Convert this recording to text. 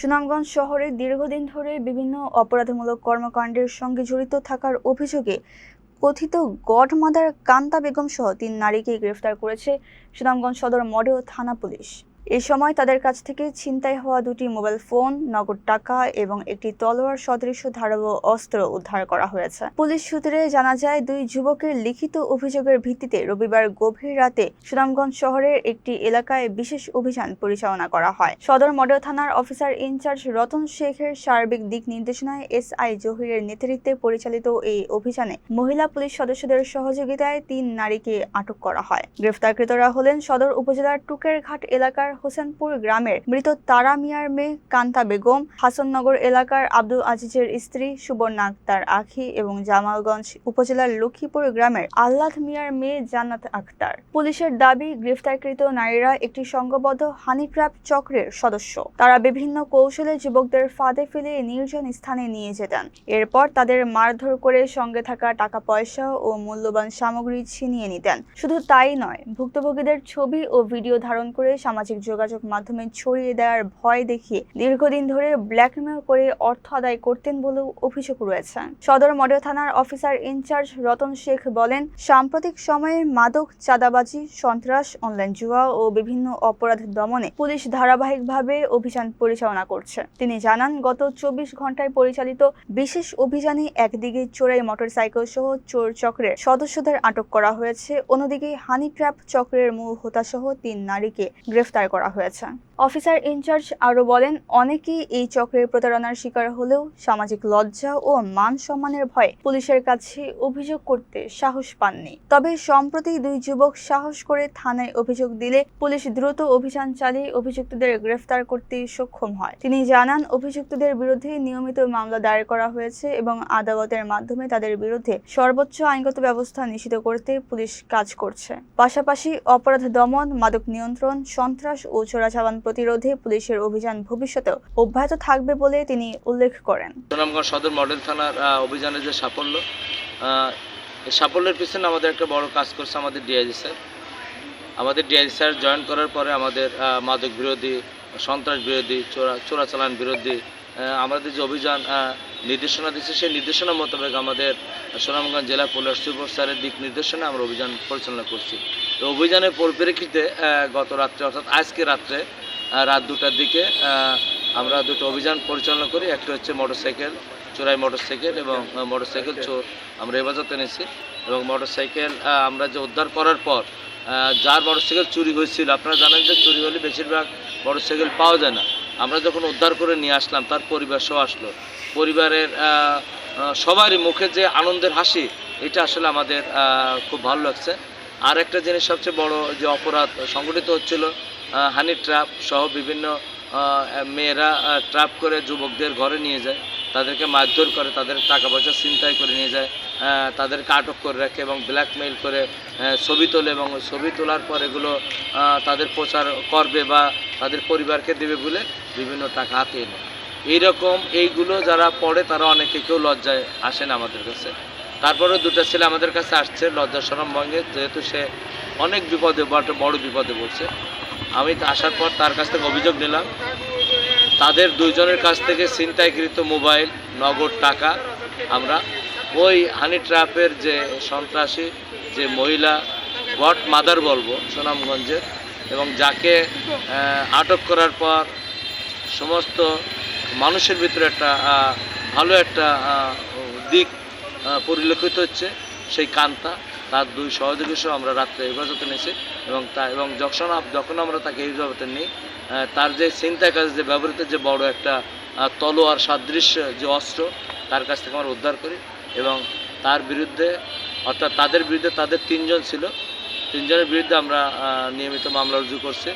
সুনামগঞ্জ শহরে দীর্ঘদিন ধরে বিভিন্ন অপরাধমূলক কর্মকাণ্ডের সঙ্গে জড়িত থাকার অভিযোগে কথিত গডমাদার কান্তা বেগম সহ ৩ নারীকে গ্রেফতার করেছে সুনামগঞ্জ সদর মডেল থানা পুলিশ। এ সময় তাদের কাছ থেকে ছিনতাই হওয়া 2টি মোবাইল ফোন, নগদ টাকা এবং একটি তলোয়ার সদৃশ ধারালো অস্ত্র উদ্ধার করা হয়েছে। পুলিশ সূত্রে জানা যায়, 2 যুবকের লিখিত অভিযোগের ভিত্তিতে রবিবার গভীর রাতে সুনামগঞ্জ শহরের একটি এলাকায় বিশেষ অভিযান পরিচালনা করা হয়। সদর মডেল থানার অফিসার ইনচার্জ রতন শেখের সার্বিক দিক নির্দেশনায় SI জহিরের নেতৃত্বে পরিচালিত এই অভিযানে মহিলা পুলিশ সদস্যদের সহযোগিতায় 3 নারীকে আটক করা হয়। গ্রেফতারকৃতরা হলেন সদর উপজেলার টুকেরঘাট এলাকার হোসেনপুর গ্রামের মৃত তারা মিয়ার মেয়ে কান্তা বেগম, হাসননগর এলাকার আব্দুল আজিজের স্ত্রী সুবর্ণা আক্তার আখি এবং জামালগঞ্জ উপজেলার লক্ষ্মীপুর গ্রামের আল্লাহ মিয়ার মেয়ে জান্নাত আক্তার। পুলিশের দাবি, গ্রেফতারকৃত নারীরা একটি সংঘবদ্ধ হানি ট্র্যাপ চক্রের সদস্য। তারা বিভিন্ন কৌশলে যুবকদের ফাঁদে ফেলে নির্জন স্থানে নিয়ে যেতেন। এরপর তাদের মারধর করে সঙ্গে থাকা টাকা পয়সা ও মূল্যবান সামগ্রী ছিনিয়ে নিতেন। শুধু তাই নয়, ভুক্তভোগীদের ছবি ও ভিডিও ধারণ করে সামাজিক যোগাযোগ মাধ্যমে ছড়িয়ে দেওয়ার ভয় দেখিয়ে দীর্ঘদিন ধরে ব্ল্যাকমেল করে অর্থ আদায় করতেন বলেও অভিযোগ রয়েছে। সদর মডেল থানার অফিসার ইনচার্জ রতন শেখ বলেন, সাম্প্রতিক সময়ে মাদক, চাঁদাবাজি, সন্ত্রাস, অনলাইন জুয়া ও বিভিন্ন অপরাধ দমনে পুলিশ ধারাবাহিকভাবে অভিযান পরিচালনা করছে। তিনি জানান, গত 24 ঘন্টায় পরিচালিত বিশেষ অভিযানে একদিকে চোরাই মোটরসাইকেল সহ চোর চক্রের সদস্যদের আটক করা হয়েছে, অন্যদিকে হানি ট্র্যাপ চক্রের মূল হোতা সহ 3 নারীকে গ্রেফতার করা হয়েছে। অফিসার ইনচার্জ আরও বলেন, অনেকেই এই চক্রের প্রতারণার শিকার হলেও সামাজিক লজ্জা ও মান সম্মানের ভয়ে পুলিশের কাছে অভিযোগ করতে সাহস পাননি। তবে সম্প্রতি 2 যুবক সাহস করে থানায় অভিযোগ দিলে পুলিশ দ্রুত অভিযান চালিয়ে অভিযুক্তদের গ্রেফতার করতে সক্ষম হয়। তিনি জানান, অভিযুক্তদের বিরুদ্ধে নিয়মিত মামলা দায়ের করা হয়েছে এবং আদালতের মাধ্যমে তাদের বিরুদ্ধে সর্বোচ্চ আইনগত ব্যবস্থা নিশ্চিত করতে পুলিশ কাজ করছে। পাশাপাশি অপরাধ দমন, মাদক নিয়ন্ত্রণ, সন্ত্রাস ও চোরাচালান প্রতিরোধে পুলিশের অভিযান ভবিষ্যতেও অব্যাহত থাকবে বলে তিনি উল্লেখ করেন। সুনামগঞ্জ সদর মডেল থানার অভিযানের যে সাফল্যের পিছনে আমাদের একটা বড় কাজ করছে আমাদের ডিআইজি স্যার। আমাদের ডিআইজি স্যার জয়েন করার পরে আমাদের মাদক বিরোধী, সন্ত্রাস বিরোধী, চোরাচালান বিরোধী আমাদের যে অভিযান নির্দেশনা দিচ্ছে, সেই নির্দেশনা মোতাবেক আমাদের সুনামগঞ্জ জেলা পুলিশ সুপার স্যারের দিক নির্দেশনা আমরা অভিযান পরিচালনা করছি। তো অভিযানের পরিপ্রেক্ষিতে গত রাত্রে, অর্থাৎ আজকে রাত্রে রাত 2টার দিকে আমরা 2টো অভিযান পরিচালনা করি। একটা হচ্ছে মোটরসাইকেল, চোরাই মোটরসাইকেল এবং মোটরসাইকেল চোর আমরা হেফাজতে এনেছি। এবং মোটরসাইকেল আমরা যে উদ্ধার করার পর যার মোটরসাইকেল চুরি হয়েছিল, আপনারা জানেন যে চুরি হলে বেশিরভাগ মোটরসাইকেল পাওয়া যায় না। আমরা যখন উদ্ধার করে নিয়ে আসলাম, তার পরিবার সহ আসলো। পরিবারের সবারই মুখে যে আনন্দের হাসি, এটা আসলে আমাদের খুব ভালো লাগছে। আর একটা জিনিস, সবচেয়ে বড় যে অপরাধ সংগঠিত হচ্ছিল, হানি ট্র্যাপ সহ বিভিন্ন মেয়েরা ট্র্যাপ করে যুবকদের ঘরে নিয়ে যায়, তাদেরকে মারধর করে, তাদের টাকা পয়সা ছিনতাই করে নিয়ে যায়, তাদেরকে আটক করে রাখে এবং ব্ল্যাকমেইল করে ছবি তোলে এবং ছবি তোলার পর এগুলো তাদের প্রচার করবে বা তাদের পরিবারকে দেবে বলে বিভিন্ন টাকা হাতে এনে এইগুলো যারা পড়ে তারা অনেকে কেউ লজ্জায় আসেন আমাদের কাছে। তারপরে 2টা ছেলে আমাদের কাছে আসছে লজ্জা শরম ভঙ্গে, যেহেতু সে অনেক বিপদে, বড় বিপদে পড়ছে। আমি আসার পর তার কাছ থেকে অভিযোগ নিলাম। তাদের 2 জনের কাছ থেকে ছিনতাইকৃত মোবাইল, নগদ টাকা আমরা ওই হানি ট্র্যাপের যে সন্ত্রাসী, যে মহিলা গড মাদার বলবো সুনামগঞ্জের, এবং যাকে আটক করার পর সমস্ত মানুষের ভিতরে একটা ভালো একটা দিক পরিলক্ষিত হচ্ছে, সেই কান্তা, তার 2 সহযোগী সহ আমরা রাত্রে হেফাজতে নিয়েছি। এবং যখন আমরা তাকে হেফাজতে নিই, তার যে ছিনতাই কাজে যে ব্যবহৃত যে বড় একটা তলোয়ার সাদৃশ্য যে অস্ত্র, তার কাছ থেকে আমরা উদ্ধার করি। এবং তার বিরুদ্ধে, অর্থাৎ তাদের বিরুদ্ধে, তাদের 3 জন ছিল, 3 জনের বিরুদ্ধে আমরা নিয়মিত মামলা রুজু করছি।